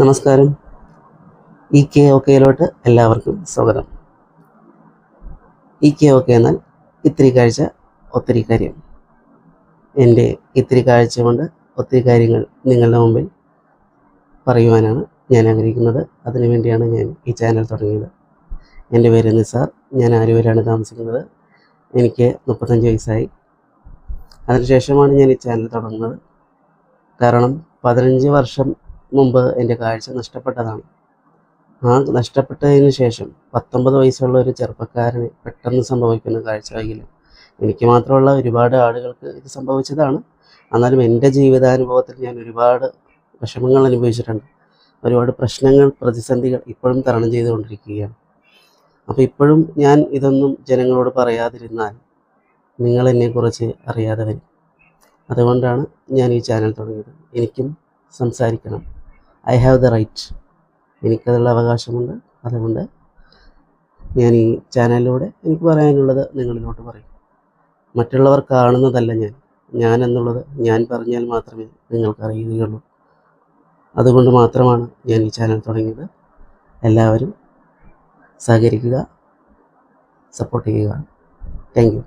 നമസ്കാരം. OKയിലോട്ട് എല്ലാവർക്കും സ്വാഗതം. OK എന്നാൽ ഇത്തിരി കാഴ്ച ഒത്തിരി കാര്യം. എൻ്റെ ഇത്തിരി കാഴ്ച കൊണ്ട് ഒത്തിരി കാര്യങ്ങൾ നിങ്ങളുടെ മുമ്പിൽ പറയുവാനാണ് ഞാൻ ആഗ്രഹിക്കുന്നത്. അതിനുവേണ്ടിയാണ് ഞാൻ ഈ ചാനൽ തുടങ്ങിയത്. എൻ്റെ പേര് നിസാർ. ഞാൻ ആലുവയിലാണ് താമസിക്കുന്നത്. എനിക്ക് 35 വയസ്സായി. അതിനുശേഷമാണ് ഞാൻ ഈ ചാനൽ തുടങ്ങുന്നത്. കാരണം 15 വർഷം മുമ്പ് എൻ്റെ കാഴ്ച നഷ്ടപ്പെട്ടതാണ്. ആ നഷ്ടപ്പെട്ടതിന് ശേഷം 19 വയസ്സുള്ള ഒരു ചെറുപ്പക്കാരന് പെട്ടെന്ന് സംഭവിക്കുന്ന കാഴ്ചവൈകല്യം എനിക്ക് മാത്രമല്ല ഒരുപാട് ആളുകൾക്ക് ഇത് സംഭവിച്ചതാണ്. എന്നാലും എൻ്റെ ജീവിതാനുഭവത്തിൽ ഞാൻ ഒരുപാട് വിഷമങ്ങൾ അനുഭവിച്ചിട്ടുണ്ട്. ഒരുപാട് പ്രശ്നങ്ങൾ, പ്രതിസന്ധികൾ ഇപ്പോഴും തരണം ചെയ്തുകൊണ്ടിരിക്കുകയാണ്. അപ്പോൾ ഇപ്പോഴും ഞാൻ ഇതൊന്നും ജനങ്ങളോട് പറയാതിരുന്നാൽ നിങ്ങൾ എന്നെക്കുറിച്ച് അറിയാതെ വരും. അതുകൊണ്ടാണ് ഞാൻ ഈ ചാനൽ തുടങ്ങിയത്. എനിക്കും സംസാരിക്കണം. I have the right. എനിക്കതുള്ള അവകാശമുണ്ട്. അതുകൊണ്ട് ഞാൻ ഈ ചാനലിലൂടെ എനിക്ക് പറയാനുള്ളത് നിങ്ങളിലോട്ട് പറയും. മറ്റുള്ളവർ കാണുന്നതല്ല ഞാൻ എന്നുള്ളത് ഞാൻ പറഞ്ഞാൽ മാത്രമേ നിങ്ങൾക്ക് അറിയുകയുള്ളൂ. അതുകൊണ്ട് മാത്രമാണ് ഞാൻ ഈ ചാനൽ തുടങ്ങിയത്. എല്ലാവരും സഹകരിക്കുക, സപ്പോർട്ട് ചെയ്യുക. Thank you.